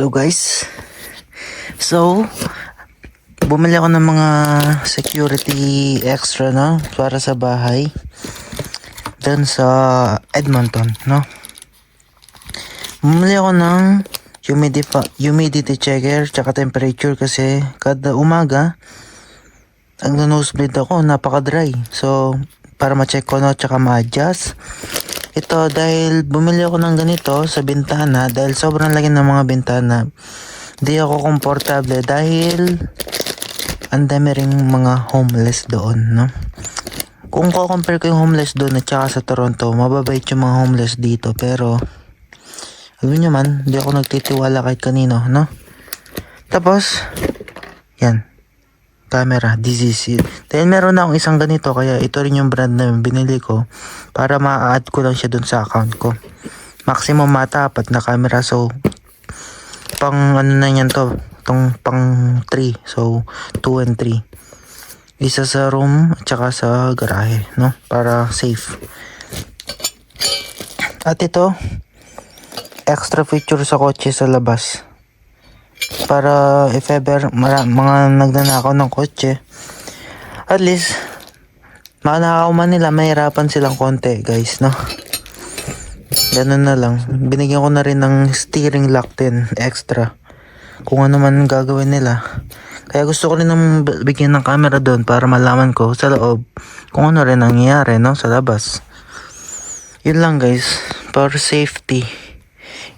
Hello guys. So, bumili ako ng mga security extra para sa bahay. Dun sa Edmonton, Bumili ako ng humidity checker tsaka temperature kasi kada umaga ang nosebleed ako, napaka-dry. So, para ma-check ko tsaka ma-adjust. Ito dahil bumili ako ng ganito sa bintana dahil sobrang laki ng mga bintana. Hindi ako komportable dahil ang dami ring mga homeless doon, Kung ko-compare ko yung homeless doon at saka sa Toronto, mababait yung mga homeless dito. Pero, alam nyo man, hindi ako nagtitiwala kahit kanino, Tapos, yan. Camera, DCC. Dahil meron na akong isang ganito, kaya ito rin yung brand na binili ko para ma-add ko lang siya dun sa account ko. Maximum mata, 4 na camera. So, pang ano na yan to, pang 3. So, 2 and 3. Isa sa room at saka sa garahe, para safe. At ito, extra feature sa kotse sa labas. Para if ever mga nagnanakaw ng kotse, at least manakaw man nila, mahirapan silang konti guys, Ganun na lang. Binigyan ko na rin ng steering lock din extra kung ano man gagawin nila. Kaya gusto ko rin ng bigyan ng camera doon para malaman ko sa loob kung ano rin nangyayari sa labas. Yun lang guys, for safety.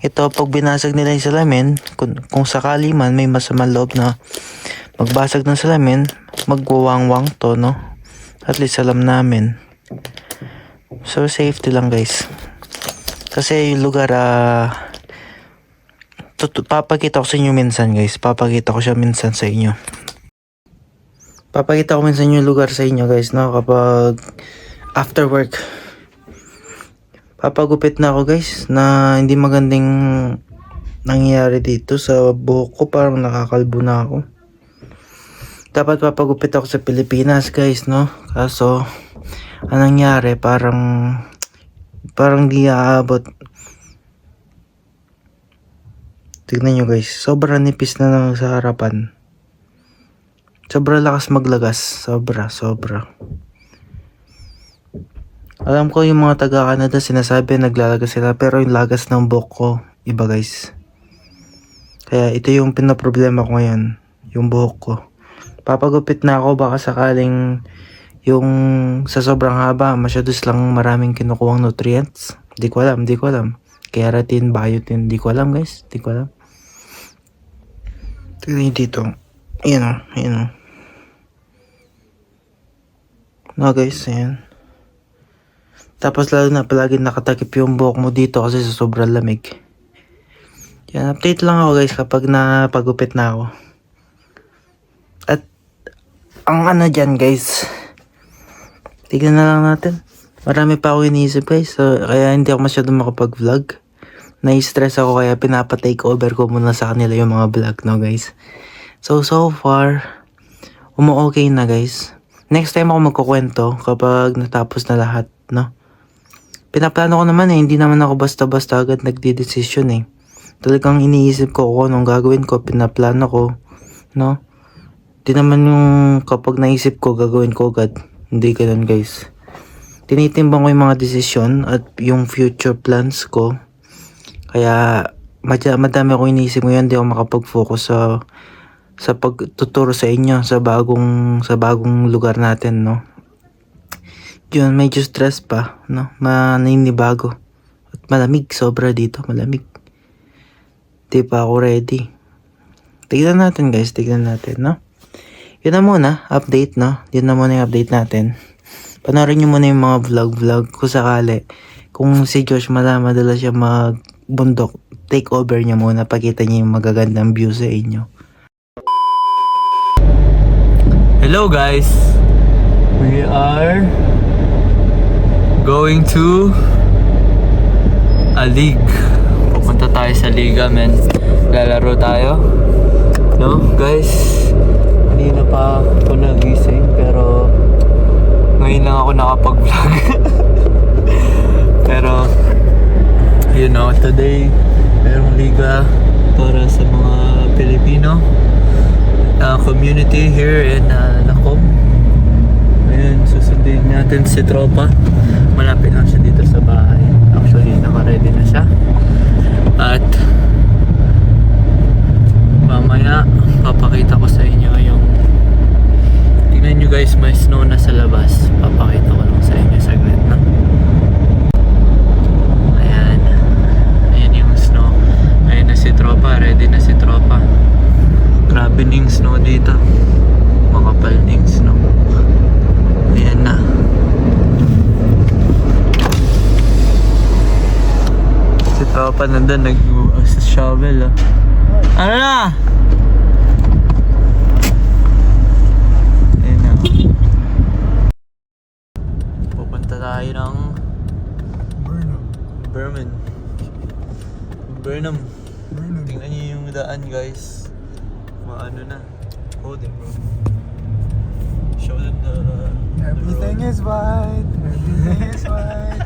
Ito, pag binasag nila yung salamin, kung sakali man may masamang loob na magbasag ng salamin, magwawangwang to, At least alam namin. So, safety lang guys. Kasi yung lugar, papakita ko sa inyo minsan guys. Papakita ko siya minsan sa inyo. Papakita ko minsan yung lugar sa inyo guys, kapag after work. Papagupit na ako guys na hindi magandang nangyayari dito sa buhok ko, parang nakakalbo na ako. Dapat papagupit ako sa Pilipinas guys, Kaso anong nangyari, parang di aabot. Tignan nyo guys, sobrang nipis na sa harapan. Sobrang lakas maglagas, sobra. Alam ko yung mga taga-Canada sinasabi naglalagas sila, pero yung lagas ng buhok ko iba guys. Kaya ito yung pinaproblema ko ngayon, yung buhok ko. Papagupit na ako, baka sakaling yung sa sobrang haba masyadong lang maraming kinukuhang nutrients. Di ko alam. Keratin, biotin, di ko alam guys, di ko alam. Tignan dito. Ayan. Guys, ayan. Tapos lalo na palagi nakatakip yung buhok mo dito kasi sa sobrang lamig. Yan, update lang ako guys kapag napagupit na ako. At ang dyan guys, tignan na lang natin. Marami pa ako iniisip guys, so kaya hindi ako masyadong makapag-vlog. Nai-stress ako kaya pinapa-take over ko muna sa kanila yung mga vlog guys. So far, okay na guys. Next time ako magkukwento kapag natapos na lahat, Pinaplano ko naman hindi naman ako basta-basta agad nagdidesisyon Talagang iniisip ko kung anong gagawin ko, pinaplano ko, Di naman yung kapag naisip ko, gagawin ko agad. Hindi ganun guys. Tinitimbang ko yung mga desisyon at yung future plans ko. Kaya madami ako iniisip ngayon, di ako makapag-focus sa pagtuturo sa inyo sa bagong lugar natin, Yun, medyo stress pa, maninibago. At malamig, sobra dito, malamig. Di pa ako ready. Tignan natin guys, Yun na muna, update, Yun na muna yung update natin. Panoorin nyo muna yung mga vlog kung sakali. Kung si Josh madala siya magbundok, take over niya muna, pakita niya yung magagandang view sa inyo. Hello guys, we are going to a league. Pupunta tayo sa liga, men. Lalaro tayo. Guys, hindi na pa ako nagising, pero ngayon lang ako nakapag-vlog. Pero today merong liga. para sa mga Pilipino community here in Lacom. Ayun, susundin natin si Tropa. Malapit lang siya dito sa bahay. Actually, naka-ready na siya. At mamaya, papakita ko sa inyo yung tingnan nyo guys, may snow na sa labas. Papakita ko lang sa inyo saglit na. Ayan. Ayan yung snow. Ayan na si Tropa. Ready na si Tropa. Grabe ning snow dito. Makapal ning snow. Ayan na. Si Tropa nandun nag-shovel. Ano na? Ayan na. Pupunta tayo ng Burnham. Tingnan niyo yung daan guys. Maano na. Hold it bro. Show them Everything is white. Everything is white.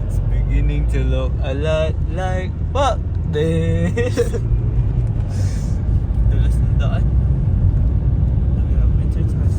It's beginning to look a lot like fuck this. Dulas ng daan. Winter time.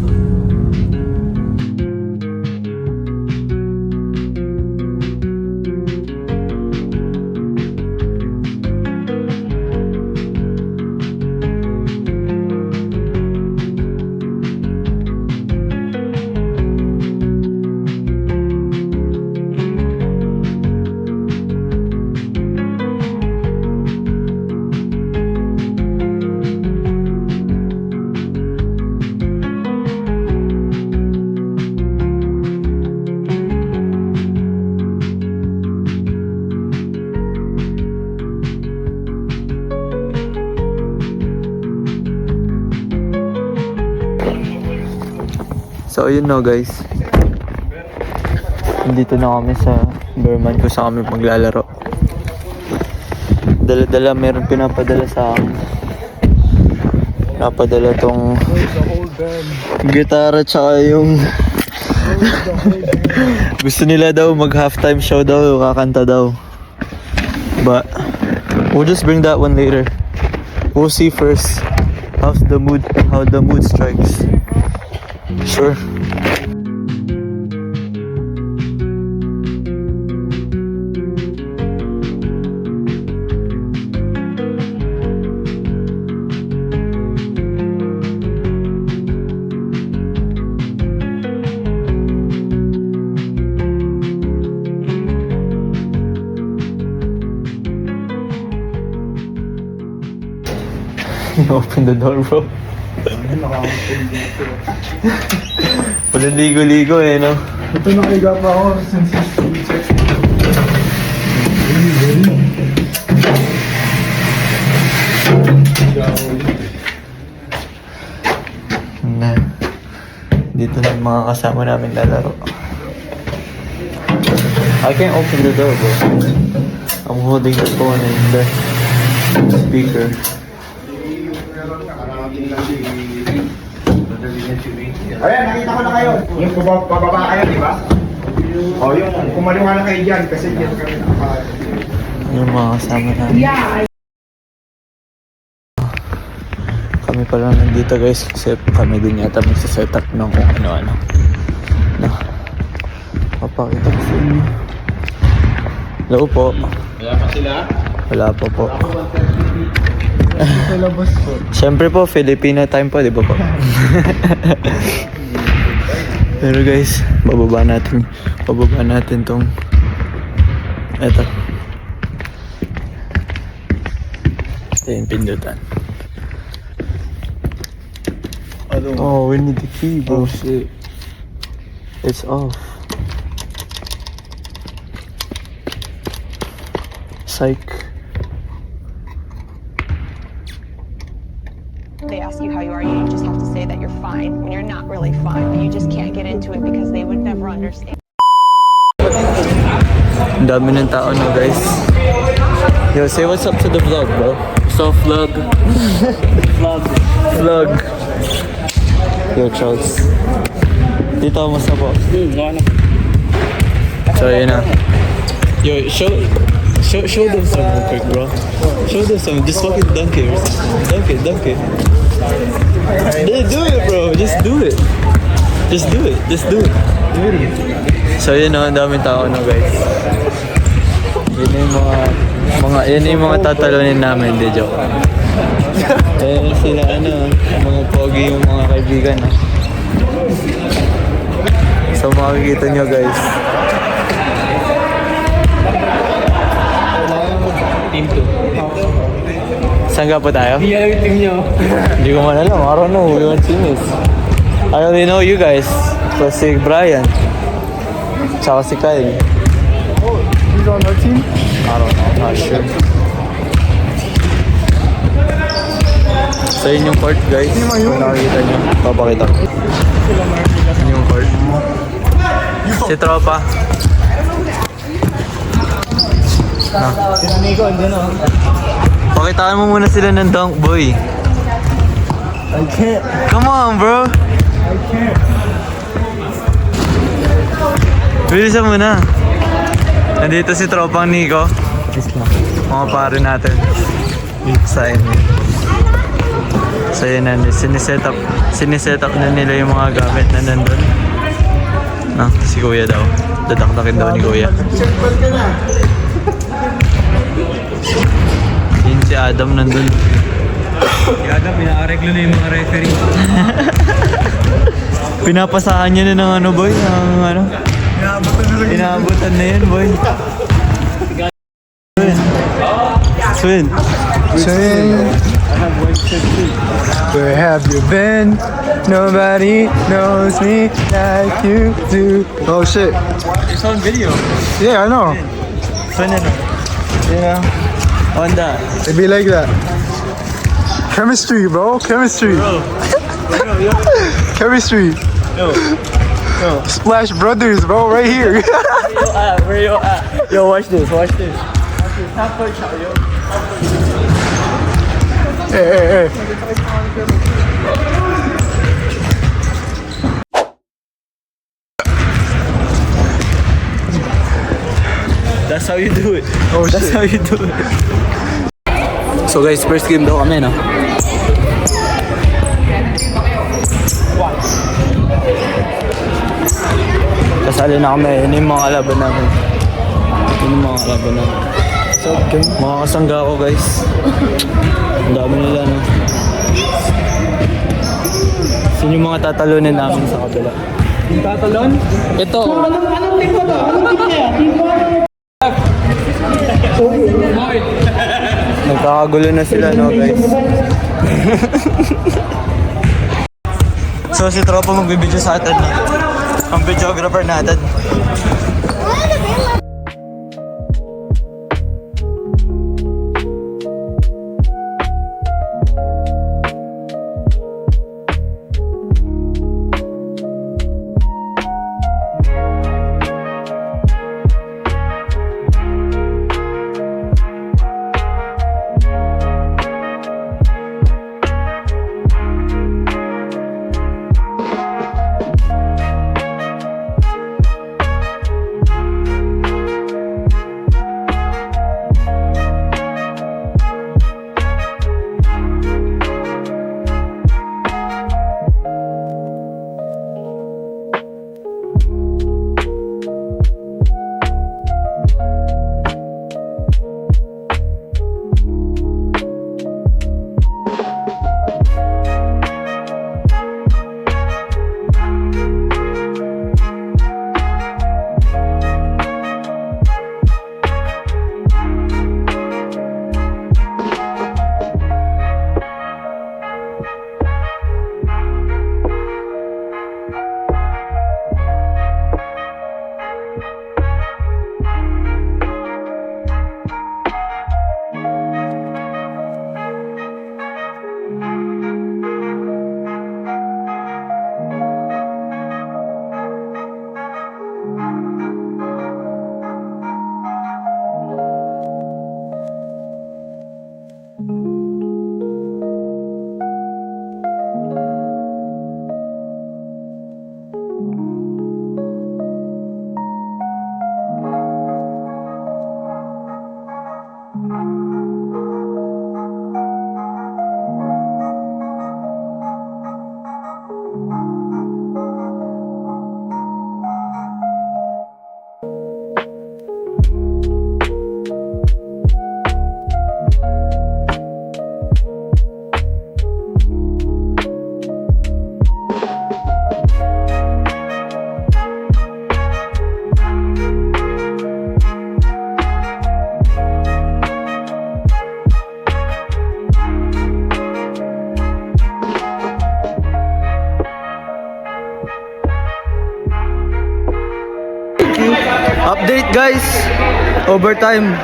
So yun no guys. Nandito na kami sa Berman kung saan kami maglalaro. Dala-dala, meron pinapadala sa akin. Napadala tong gitara tsaka yung gusto nila daw mag halftime show daw, kakanta daw. But we'll just bring that one later. We'll see first how the mood strikes. Sure. Open the door, bro. Walang ligo-ligo eh, no? Ito nakaliga pa ako since Na. Dito na yung mga kasama namin lalaro. I can't open the door, bro. I'm holding the phone and the speaker. Ayan, nakita ko na kayo. Yung pababa kayo, di ba? O, yung kumaliwa na kayo dyan kasi dyan kami nakapagod. Yung mga kasama namin. Kami pa lang nandito guys kasi kami din yata magsaset up ng kung ano-ano. No. Papakita ko sa inyo. Hello po. Wala pa sila? Wala pa po. Sa labas po. Siyempre po, Filipino time po, di ba po? Pero guys, bababa natin tong eto. Ito yung pindutan. Oh, we need the key, bro. Oh shit. It's off. Psych. They ask you how you are, you just have to say that you're fine when you're not really fine, but you just can't get into it because they would never understand. Ang dami ng tao no guys. Yo, say what's up to the vlog, bro. So vlog. Vlog. Yo, Charles. Dito ako sa po. So yun na. Yo, Show them some real quick, bro. Show them some. Just fucking dunk it. Dunk it. Do it, bro. Just do it. So yun o, ang daming tao na guys. Yun yung mga tatalunin namin, di joke. Ayan sila mga pogi yung mga kaibigan. So makikita nyo guys. Team 2. Saan ka po tayo? Hindi alam yung team nyo. Hindi ko man alam. I don't know who your team is. I only know you guys. So si Brian. Tsaka si Kyle. Oh, he's on our team? I don't know. Not sure. So yun yung court guys. Kung nakikita nyo. Papakita ko. Yun yung court. Si Tropa. Pakitaan mo muna sila ng dunk, boy. I can't. Come on, bro. I can't. Bilisan mo na. Nandito si Tropang Nico. Mga pare natin. Sa inyo. So yun na, siniset up na nila yung mga gamit na nandun. Si Kuya daw. Dadakdakin daw ni Kuya. Yun si Adam nandun. Si Adam, pinaka-reglo na yung mga referee. Pinapasahan niya na ng ano boy? Ng ano? Inaabutan na yun boy. Swin. Where have you been? Nobody knows me like you do. Oh shit. It's on video. Yeah, I know. Swin ano? Yeah. On that. It'd be like that. Chemistry, bro. Chemistry. Chemistry. Splash Brothers, bro. Right here. Where you at? Yo, watch this. Hey. That's how you do it. Oh That's shit. how you do it. So guys, first game daw kami, no? Kasali na kami. Yun yung mga kalaban namin. So, mga kasangga ko guys. Ang dami nila, no? Sino yung mga tatalunin namin sa kabila? Tatalon? Ito. Anong team mo to? Anong team niya? Nagkakagulo na sila, no guys? So si Tropa magbibideo sa atin, no? Ang videographer natin. Update guys! Overtime.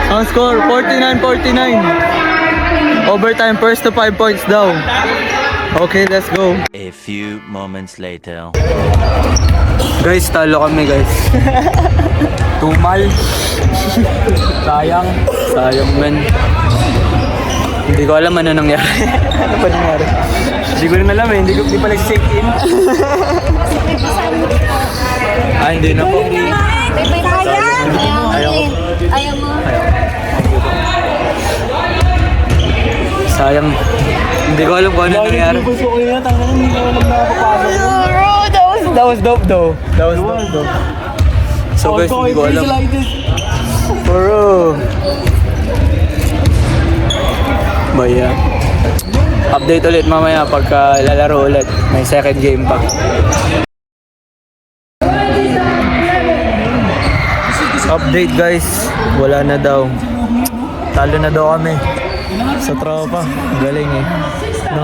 Ang score, 49-49. Overtime, first to 5 points daw. Okay, let's go. A few moments later. Guys, talo kami guys. Tumal. Sayang. Sayang men. Hindi ko alam ano nangyari. Ano pa nangyari? Hindi ko rin alam eh. Hindi pa nag-check in. Ah, hindi na po. Ayaw mo. Sayang. Hindi ko alam kung ano nangyari. That was dope though. So guys, hindi ko alam. Bro. Baya. Update ulit mamaya pagka lalaro ulit. May second game pa. Update guys. Wala na daw. Talo na daw kami. Sa tropa. Galing eh. No?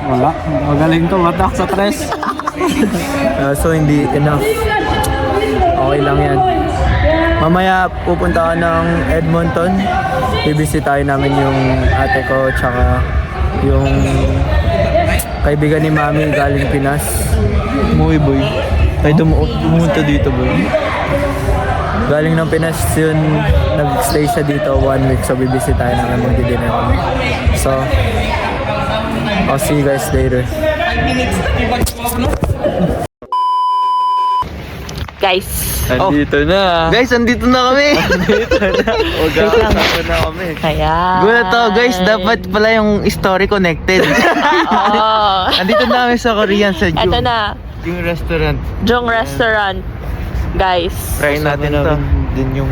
Wala. Magaling to. Matak sa tres. So hindi enough. Okay lang yan. Mamaya pupunta ka ng Edmonton. Bibisitahin namin yung ate ko tsaka yung kaibigan ni Mami galing Pinas. Umuwi boy. Ay pumunta dito boy. Galing ng Pinas yun, nag-stay siya dito 1 week. So bibisitahin namin, magdi-dinner kami. So I'll see you guys later. Guys. Andito na. Guys, andito na kami. Magkakasama na kami. Kaya. Gulat to, guys. Dapat pala yung story connected. Oo. Andito na kami sa Korean sa Jung. Ito na. Yung restaurant. Jong Restaurant. Guys. Try natin to. Din yung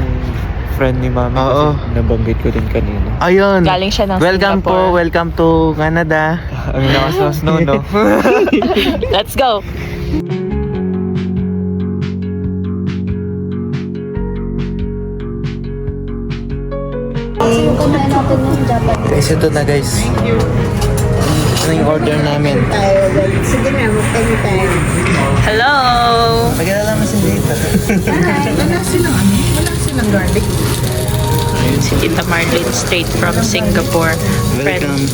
friend ni Mami Oo. kasi nabanggit ko din kanina. Ayun. Galing siya ng Welcome Singapore. po. Welcome to Canada. Ang nakasas no. Let's go. Guys, ito na guys. Ano yung order namin? Hello. Pagkala mo si dito. Si Tita Marlene straight from Singapore. Welcome.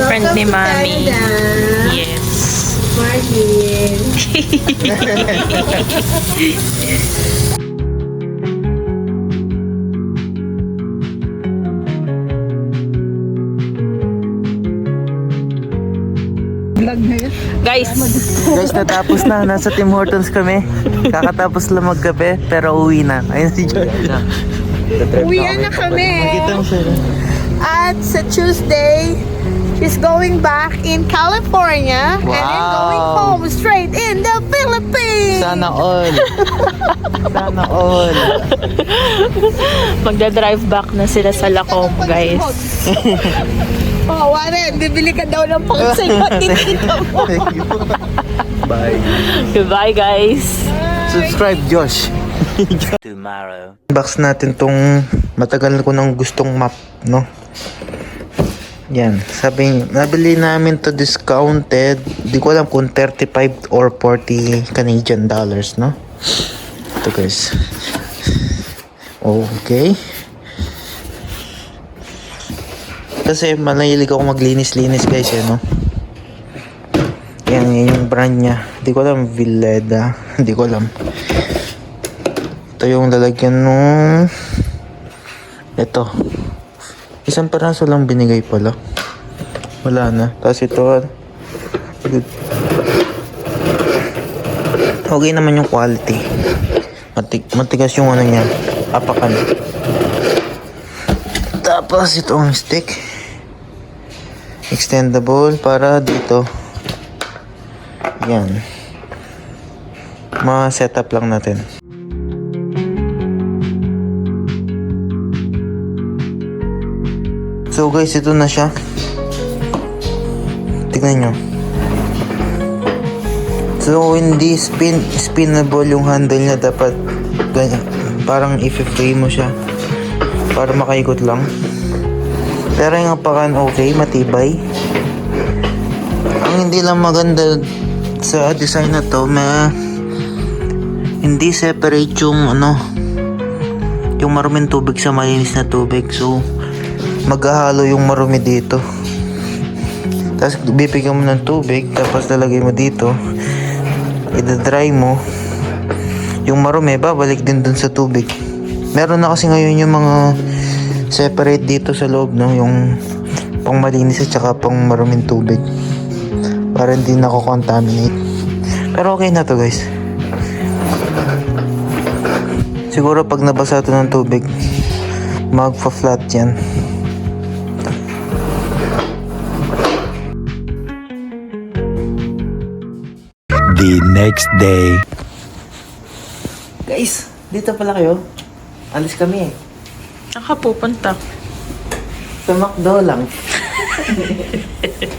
Friend ni Mami. Yes. Guys, Guys, natapos na. Nasa Tim Hortons kami. Kakatapos lang magkape, pero uwi na. Ayun si John. Uwian na kami. Makita mo siya. At sa Tuesday, she's going back in California and then going home straight in the Philippines. Sana all. Sana all. magdadrive back na sila sa Lacom, guys. Oh, Warren, bibili ka daw ng pangsay pati dito mo. Bye. Goodbye, guys. Subscribe, Josh. Tomorrow. Box natin tong matagal ko nang gustong map, no? Yan, sabi nabili namin to discounted. Di ko alam kung 35 or 40 Canadian dollars, no? Ito guys. Okay. Kasi malahilig ako maglinis-linis guys, eh, no? Yan yung brand niya. Di ko alam, Villeda. Di ko alam. Ito yung lalagyan nung ito. Isang peraso lang binigay pala. Wala na. Tapos ito. Good. Okay naman yung quality. Matigas yung ano niya. Apakan. Tapos ito ang stick. Extendable para dito. Yan. Ma-setup lang natin. So guys, ito na siya. Tignan nyo. So hindi spinnable yung handle niya. Dapat ganyan. Parang i-frame mo siya para makaikot lang. Pero yung apakan okay, matibay. Ang hindi lang maganda sa design na to, hindi separate yung yung maruming tubig sa malinis na tubig. So maghahalo yung marumi dito. Tapos bibigyan mo ng tubig, tapos lalagay mo dito. I-dry mo. Yung marumi babalik din dun sa tubig. Meron na kasi ngayon yung mga separate dito sa loob, no? Yung pang malinis at saka pang maruming tubig. Para hindi nako-contaminate. Pero okay na to, guys. Siguro pag nabasa ito ng tubig, magpa-flat yan. The next day. Guys, dito pala kayo. Alis kami eh. Nakapupunta. Sa McDo lang.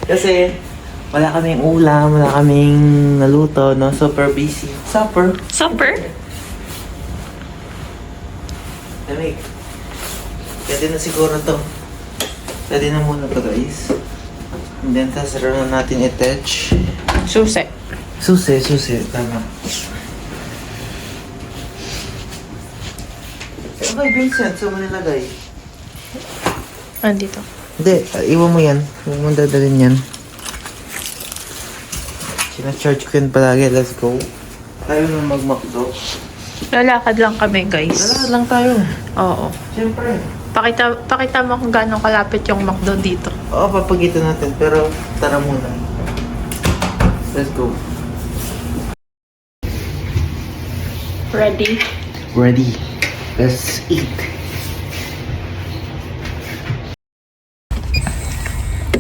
Kasi wala kaming ulam, wala kaming naluto, no? Super busy. Supper. Supper? Lamig. Pwede na siguro to. Pwede na muna to, guys. And then, tasara na natin i-touch. Susi. Susi. Tama. Okay, Vincent. Saan mo nilagay? Andito. Hindi, iwan mo yan. Huwag mo dadalhin yan. Sinacharge ko yun palagi. Let's go. Tayo na mag-McDo. Lalakad lang kami, guys. Lalakad lang tayo. Oo. Siyempre. Pakita mo kung gaano kalapit yung McDo dito. Oo, papagitan natin. Pero tara muna. Let's go. Ready? Ready. Let's eat.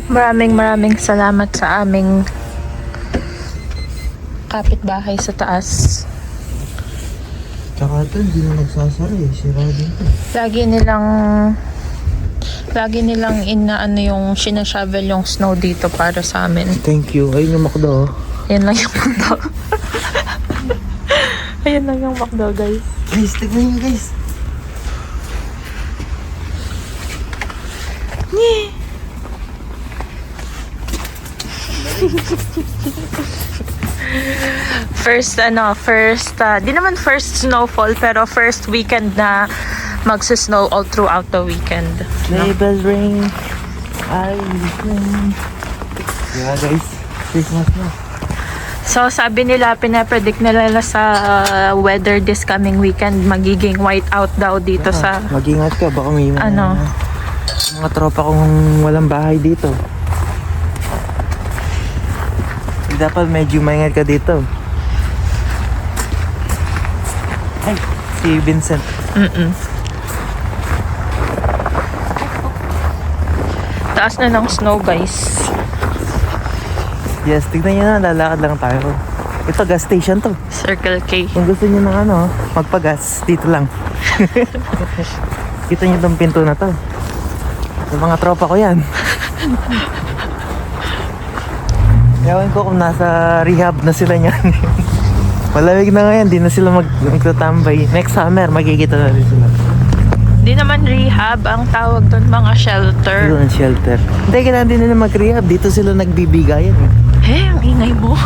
Maraming salamat sa aming kapitbahay sa taas. Tsaka ito, hindi na nagsasara eh. Sira dito. Lagi nilang inaano yung sinashovel yung snow dito para sa amin. Thank you. Ayun yung McDo. Yan lang yung McDo. Ayan lang yung McDo, guys. Guys, tignan nyo guys. Di naman first snowfall, pero first weekend na magsa-snow all throughout the weekend. Label ring. Ay, ring. Yeah guys, Christmas na. So, sabi nila, pinapredict nila sa weather this coming weekend, magiging whiteout daw dito sa... Mag-ingat ka, baka may mga tropa kong walang bahay dito. Dapat medyo maingat ka dito. Ay, si Vincent. Taas na ng snow, guys. Yes, tignan nyo na, lalakad lang tayo. Ito, gas station to. Circle K. Kung gusto nyo ng magpagas, dito lang. Kita nyo itong pinto na to. Yung mga tropa ko yan. Ewan ko kung nasa rehab na sila niyan. Malamig na ngayon, di na sila magtatambay. Next summer, magkikita na rin sila. Di naman rehab, ang tawag doon mga shelter. Doon shelter. Hindi, kailangan din nila mag-rehab. Dito sila nagbibigayan eh. Ang ingay mo.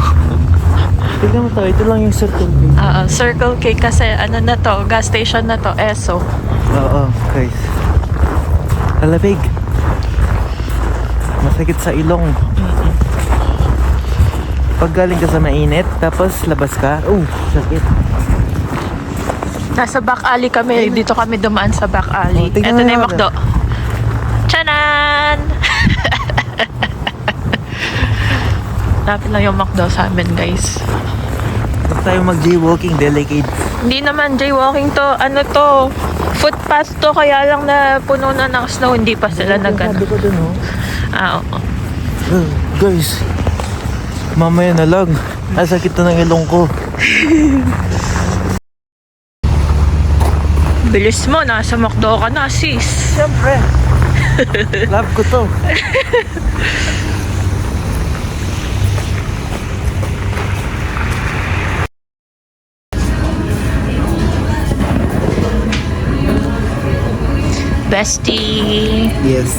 Tignan mo to, ito lang yung Circle K. Circle K kasi ano na to, gas station na to, ESO. Oo, guys. Malamig. Masakit sa ilong. Pag galing ka sa mainit, tapos labas ka, sakit. Nasa back alley kami, dito kami dumaan sa back alley. Tingnan Ito na mo yung na. McDo. Tchanan! Lapit lang yung McDo sa amin, guys. Huwag tayo mag-jaywalking, delicate. Hindi naman jaywalking to, ano to, footpath to, kaya lang na puno na ng snow, hindi pa sila nag-ano. Sabi ko dun, oh. Oo. Guys, mamaya na lang. Sakit na ng ilong ko. Bilis mo, nasa McDo ka na, sis. Siyempre. Love ko to. Bestie. Yes.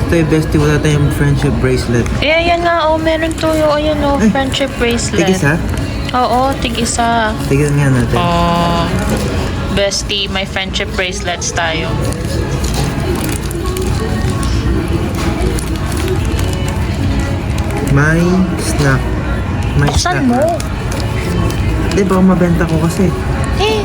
Ito yung bestie, wala tayong friendship bracelet. Ayan nga, meron to yung, friendship bracelet. Tigis ha? Oo, tig-isa. Tignan nga natin. Oh, bestie, may friendship bracelets tayo. May snack. May snack. Saan mo? Di ba mabenta ko kasi. Eh,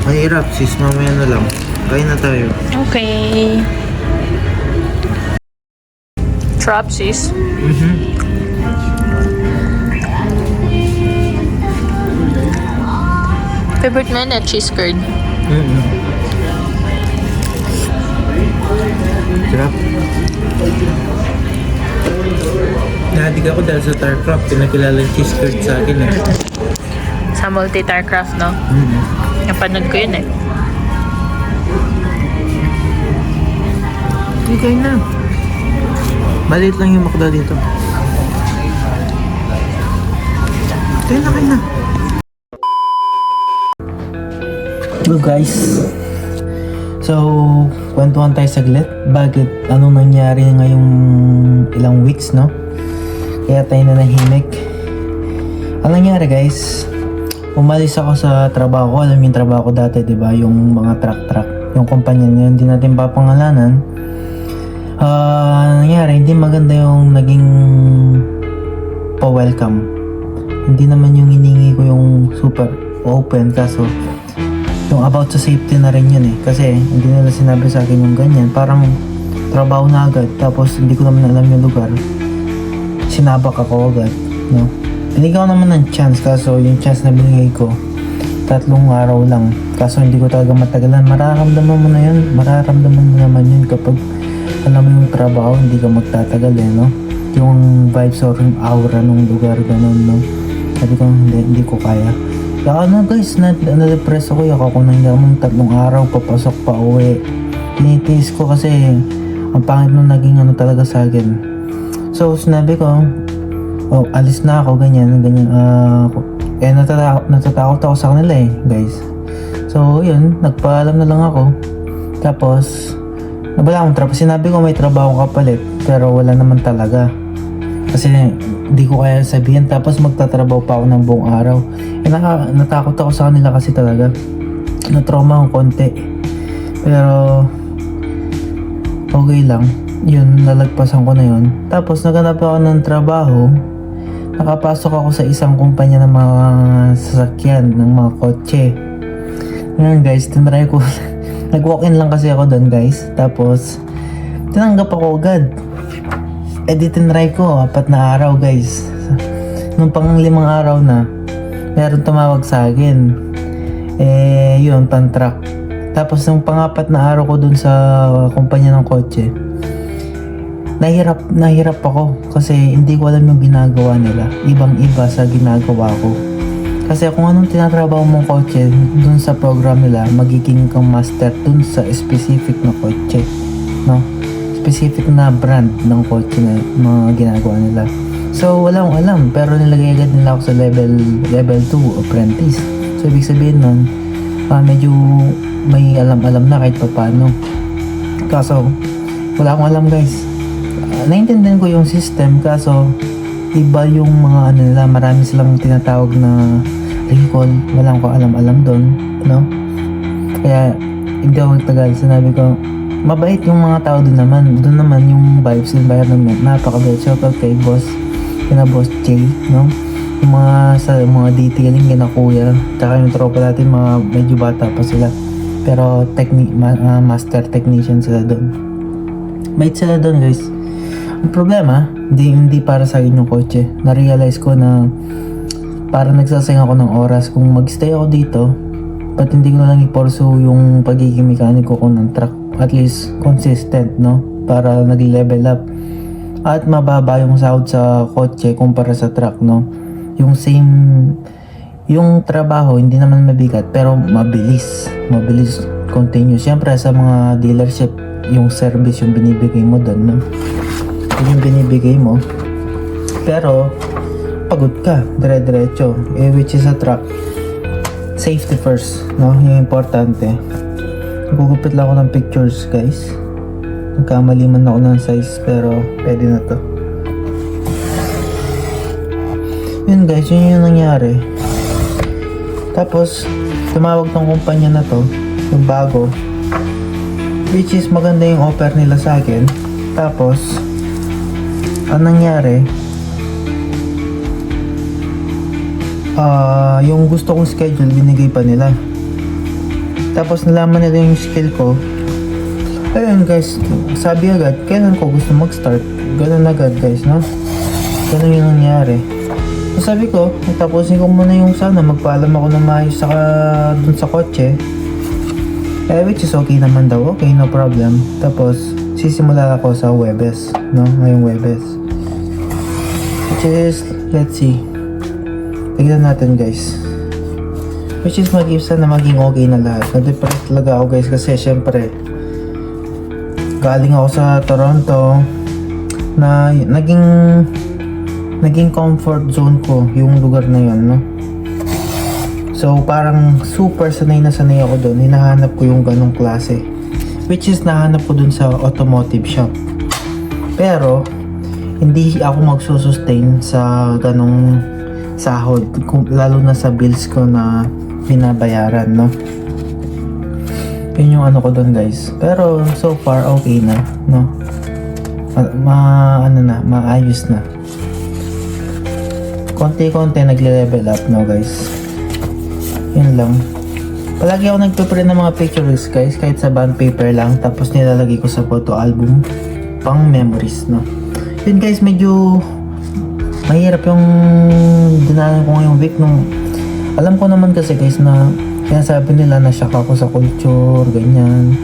Mahirap sis, mamaya na lang. Kain na tayo. okay. Trap, sis. Favorite mo na cheese curd. Sarap. Nahadig ako dahil sa Tarcraft. Pinakilala yung cheese curd sa akin eh. Sa multi-tarcraft, no? Napanood ko yun eh. Okay na. Maliit lang yung makda dito. Kain na. Hello guys. So, kwentuhan tayo saglit. Bakit? Anong nangyari ngayong ilang weeks, no? Kaya tayo na nahimik. Ang nangyari guys, umalis ako sa trabaho ko. Alam yung trabaho ko dati, di ba? Yung mga truck. Yung kumpanya niya, hindi natin papangalanan. Nangyari, hindi maganda yung naging pa-welcome. Hindi naman yung hiningi ko yung super open, kaso yung about sa safety na rin yun eh. Kasi hindi nila sinabi sa akin yung ganyan. Parang trabaho na agad, tapos hindi ko naman alam yung lugar. Sinabak ako agad, no? Binigyan ko naman ng chance, kaso yung chance na binigay ko 3 araw lang. Kaso hindi ko talaga matagalan. Mararamdaman mo na yun. Mararamdaman mo naman yun kapag alam mo yung trabaho, hindi ka magtatagal eh, no? Yung vibes or yung aura ng lugar, ganun, no? Sabi ko, hindi ko kaya. Kaya ano guys, na-depress ako. Yaka ko nang yung 3 araw, papasok pa uwi. Tinitiis ko kasi ang pangit nung naging ano talaga sa akin. So, sinabi ko, oh, alis na ako, ganyan. Natatakot ako sa kanila eh, guys. So, yun, nagpaalam na lang ako. Tapos, wala akong trabaho. Sinabi ko may trabaho kapalit, pero wala naman talaga. Kasi hindi ko kaya sabihin, tapos magtatrabaho pa ako ng buong araw. Natakot ako sa kanila kasi talaga. Na-trauma akong konti. Pero okay lang. Yun, nalagpasan ko na yun. Tapos naghanap ako ng trabaho. Nakapasok ako sa isang kumpanya ng mga sasakyan, ng mga kotse. Ngayon guys, tinry ko. Nag-walk-in lang kasi ako doon guys. Tapos tinanggap ako agad. Di tinry ko 4 na araw guys. Nung pang 5 araw na, meron tumawag sa akin. Yun, pan-truck. Tapos nung pang-4 na araw ko dun sa kumpanya ng kotse, nahirap ako kasi hindi ko alam yung ginagawa nila. Ibang-iba sa ginagawa ko. Kasi kung anong tinatrabaho mong kotse dun sa program nila, magiging kang master dun sa specific na kotse, no? Specific na brand ng kotse na mga ginagawa nila. So wala akong alam, pero nilagay agad nila ako sa level 2 apprentice. So ibig sabihin nun, medyo may alam-alam na kahit paano. Kaso wala akong alam guys. Naintindihan ko yung system, kaso iba yung mga ano nila, marami silang tinatawag na recall. Wala akong alam-alam doon, no? Kaya hindi ako nagtagal. Sinabi ko, mabait yung mga tao doon naman yung vibes, yung environment, napakabait. Shout out kay boss, kina boss Jay, no? Yung mga detailing, kina kuya, tsaka yung tropa natin, mga medyo bata pa sila, pero master technician sila doon. Bait sila doon guys. Ang problema, hindi para sa akin yung kotse. Na-realize ko na parang nagsasayang ako ng oras. Kung magstay ako dito, ba't hindi ko na lang i-pursue yung pagiging mekaniko ko ng truck? At least consistent, no? Para nag-level up. At mababa yung sahod sa kotse kumpara sa truck, no? Yung trabaho, hindi naman mabigat, pero mabilis continuous. Siyempre sa mga dealership, yung service yung binibigay mo doon, no? Yung binibigay mo, pero pagod ka, dire-diretso. Which is a truck, safety first, no? Yung importante. Gugupit lang ako ng pictures guys. Nagkamali man ako ng size, pero pwede na to. yun guys, yun yung nangyari. Tapos, tumawag tong kumpanya na to, yung bago. Which is maganda yung offer nila sa akin. Tapos, ang nangyari, yung gusto kong schedule, binigay pa nila. Tapos, nalaman nila yung skill ko. Ayun guys, sabi agad, kailan ko gusto mag-start. Ganun agad guys, no? Ganun yung nangyari. So, sabi ko, tapusin ko muna yung sana, magpaalam ako ng maayos dun sa kotse. Which is okay naman daw, okay, no problem. Tapos, sisimula ako sa Webes, no? Ngayong Webes. Which is, let's see. Tignan natin guys. Which is mag-isa na maging okay na lahat. Na-depress talaga ako guys kasi syempre, galing ako sa Toronto na naging comfort zone ko yung lugar na yun, no? So, parang super sanay na sanay ako doon. Hinahanap ko yung ganong klase. Which is, nahanap ko doon sa automotive shop. Pero, hindi ako magsusustain sa ganong sahod. Lalo na sa bills ko na binabayaran, no? Yun yung ano ko doon, guys. Pero, so far, okay na, no? Maayos na. Konti-konti nagle-level up, no, guys? Yun lang. Palagi ako nagpe-print ng mga pictures guys, kahit sa bond paper lang, tapos nilalagay ko sa photo album pang memories, no. Yun guys, medyo mahirap yung dinanan ko ngayong week nung alam ko naman kasi guys na sinasabi nila na shock ako sa culture, ganyan.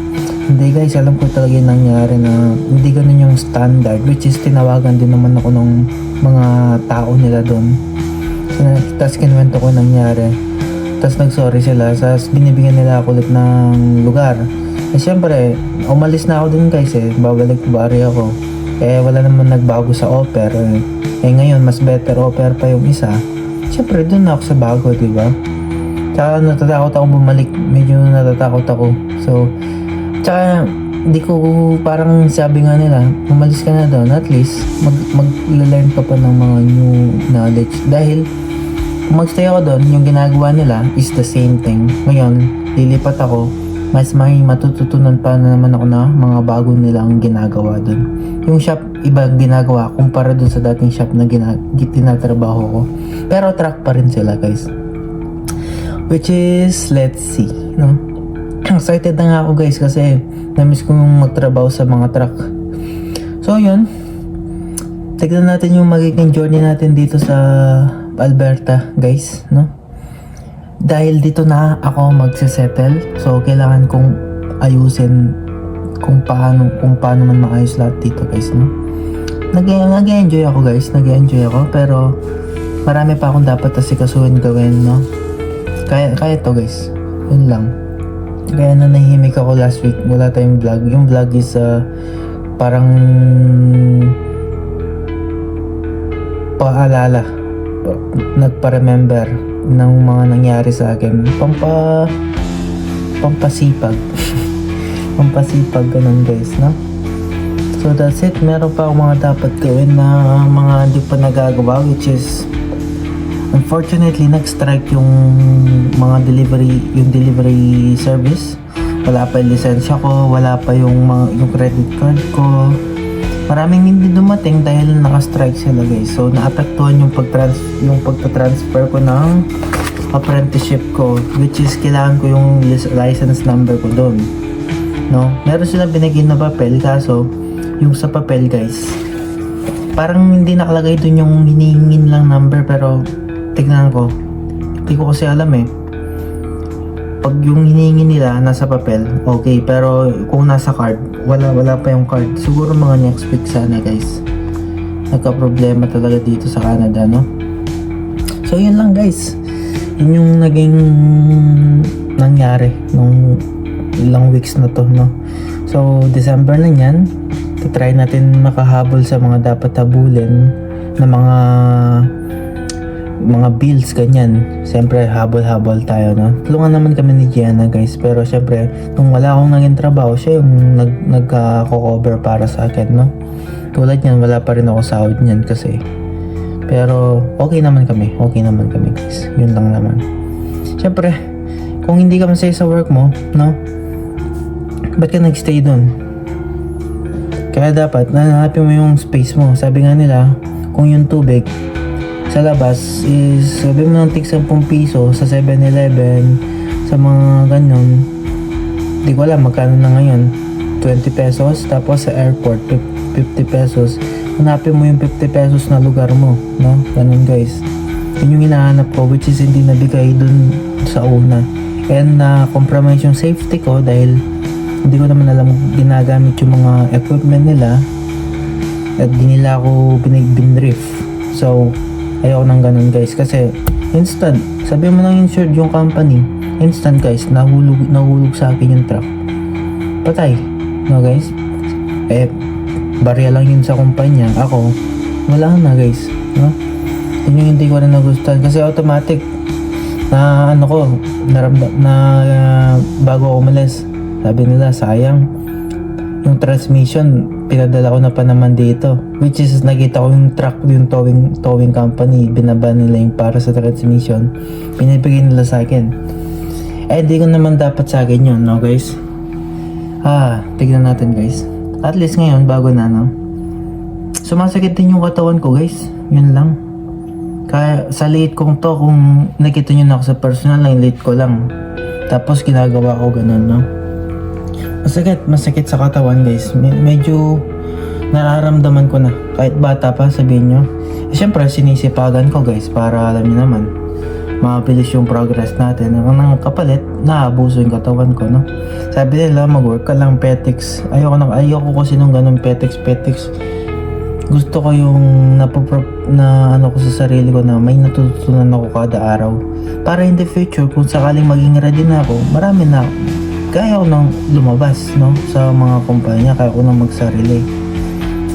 Hindi guys, alam ko talaga yung nangyari na hindi ganun yung standard, which is tinawagan din naman ako ng mga tao nila doon. Tapos kinuwento ko nangyari. Tapos nag-sorry sila. Tapos binibigyan nila ako ulit ng lugar. Eh syempre, umalis na ako dun guys eh. Babalik bari ako. Eh wala naman nagbago sa offer. Eh ngayon, mas better offer pa yung isa. Syempre, dun na ako sa bago, diba? Tsaka natatakot ako bumalik. Medyo natatakot ako. So, tsaka hindi ko parang sabi nga nila, umalis ka na doon. At least, mag-learn ka pa ng mga new knowledge. Dahil, kung magstay ako doon, yung ginagawa nila is the same thing. Ngayon, lilipat ako, mas may matututunan pa na naman ako na mga bago nilang ginagawa doon. Yung shop, iba ginagawa kumpara doon sa dating shop na tinatrabaho ko. Pero truck pa rin sila guys. Which is, let's see, no? Excited na nga ako guys kasi namiss ko yung magtrabaho sa mga truck. So yun, tignan natin yung magiging journey natin dito sa Alberta guys, no? Dahil dito na ako magse-settle, so kailangan kong ayusin kung paano man maayos lahat dito guys, no? Nag-enjoy ako guys, pero marami pa akong dapat asikasuhin gawin, no? Kaya to guys, yun lang. Kaya na nahihimik ako last week, wala tayong vlog. Yung vlog is parang paalala, nagpa-remember ng mga nangyari sa akin, pampasipag pampasipag ganun guys, no? So that's it. Meron pa akong mga dapat gawin na mga hindi pa nagagawa, which is unfortunately nag-strike yung mga delivery service. Wala pa yung lisensya ko, wala pa yung credit card ko. Maraming hindi dumating dahil naka-strike sila guys. So naapektuhan yung pagta-transfer ko ng apprenticeship ko, which is kailangan ko yung license number ko doon, no? Meron silang binigay na papel, kaso yung sa papel guys, parang hindi nakalagay doon yung hinihingin lang number. Pero tignan ko, hindi ko kasi alam eh. Pag yung hinihingi nila nasa papel, okay. Pero kung nasa card, wala pa yung card. Siguro mga next week sana guys. Nagka-problema talaga dito sa Canada, no? So yun lang guys. Yun yung naging nangyari nung ilang weeks na to, no? So December na yan, try natin makahabol sa mga dapat habulin na mga bills, ganyan. Siyempre habol-habol tayo, no? Tulungan naman kami ni Gianna guys, pero siyempre nung wala akong naging trabaho, siya yung nagka-cover para sa akin, no? Tulad yan, wala pa rin ako sahod niyan kasi Pero okay naman kami guys. Yun lang naman. Syempre, kung hindi ka masaya sa work mo, no? Ba't ka nagstay doon? Kaya dapat, nanapin mo yung space mo. Sabi nga nila, kung yung tubig sa labas is, sabi mo ng tig 10 piso sa 7-Eleven, sa mga ganyan, di ko alam magkano na ngayon, 20 pesos. Tapos sa airport, 50 pesos. Hanapin mo yung 50 pesos na lugar mo, no? Ganun guys. Yun yung hinahanap ko, which is hindi nabigay dun sa una. And compromise yung safety ko dahil hindi ko naman alam ginagamit yung mga equipment nila at di nila ako binrief. So ayoko nang ganun guys, kasi instant, sabi mo nang insured yung company, instant guys, nahulog sa akin yung truck, patay, no guys. Barya lang yun sa kumpanya, ako wala na guys, no? Yun yung hindi ko rin nagustuhan, kasi automatic na ano ko, bago ako umalis, sabi nila sayang yung transmission, pinadala ko na pa naman dito, which is nakita ko yung truck, yung towing company, binaba nila yung para sa transmission, pinibigay nila sa akin. Di ko naman dapat sa akin yun, no guys. Tignan natin guys, at least ngayon bago na, no, sumasakit din yung katawan ko guys, yun lang. Kaya sa late kong to, kung nakita nyo na ako sa personal line, late ko lang, tapos ginagawa ko ganun, no. Masakit sa katawan guys. Medyo nararamdaman ko na. Kahit bata pa, sabihin nyo. Siyempre, sinisipagan ko guys para alam nyo naman, mabilis yung progress natin. Ang kapalit, naabuso yung katawan ko, no. Sabi nila, mag-work ka lang, petics. Ayoko kasi nung ganun, petics. Gusto ko yung na ano ko sa sarili ko na may natutunan ako kada araw. Para in the future, kung sakaling maging ready na ako, marami na kaya ko nang lumabas, no, sa mga kumpanya, kaya ko nang magsarili.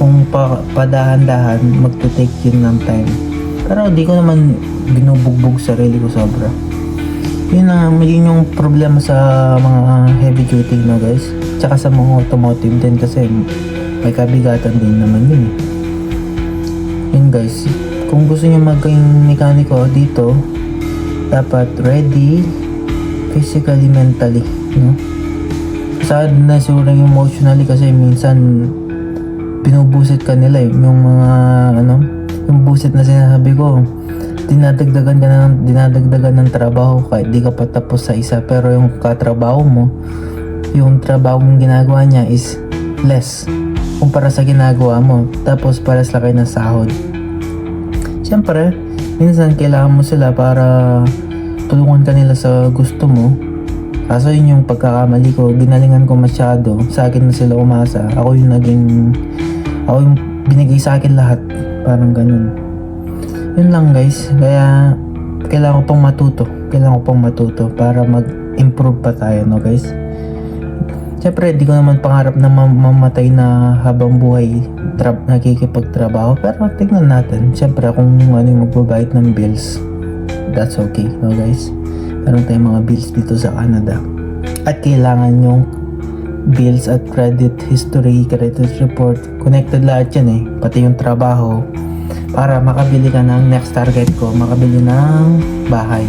Kung padahan-dahan, magte-take yun ng time. Pero di ko naman binubugbog sarili ko sobra. Yun yung problema sa mga heavy duty, no guys. Tsaka sa mga automotive din, kasi may kabigatan din naman yun. Yun guys, kung gusto nyo maging mekaniko dito, dapat ready physically, mentally, no? Sad na siguro emotionally, kasi minsan binubusit ka nila yung mga yung busit na sinasabi ko, dinadagdagan ng trabaho kahit di ka pa tapos sa isa, pero yung katrabaho mo, yung trabaho mong ginagawa niya is less kumpara sa ginagawa mo, tapos pares lang kayo ng sahod. Siyempre, minsan kailangan mo sila para tulungan ka nila sa gusto mo. Kaso yun yung pagkakamali ko, ginalingan ko masyado, sa akin na sila umasa, ako yung binigay sa akin lahat, parang ganun. Yun lang guys, kaya kailangan ko pang matuto para mag-improve pa tayo, no guys. Siyempre, di ko naman pangarap na mamatay na habang buhay nakikipagtrabaho, pero tignan natin. Siyempre, kung ano yung magbabayad ng bills, that's okay, no guys. Meron tayong mga bills dito sa Canada, at kailangan yung bills at credit history, credit report, connected lahat yan pati yung trabaho, para makabili ka ng next target ko, makabili ng bahay.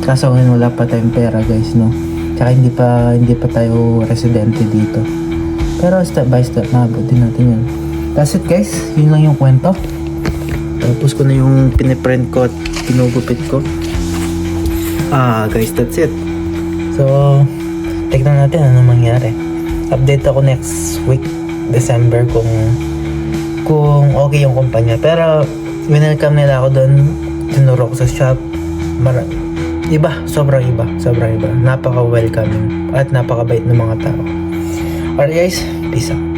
Kaso ngayon wala pa tayong pera guys, no. Tsaka hindi pa tayo residente dito, pero step by step maabutin natin yan. That's it guys, yun lang yung kwento. Tapos ko na yung piniprint ko at pinugupit ko. Guys, that's it. So, tignan natin ano mangyari. Update ako next week, December, kung okay yung kumpanya. Pero, winelcome nila ako doon. Tinuro ko sa shop. Sobrang iba. Napaka-welcoming at napaka-bait ng mga tao. Alright guys, peace out.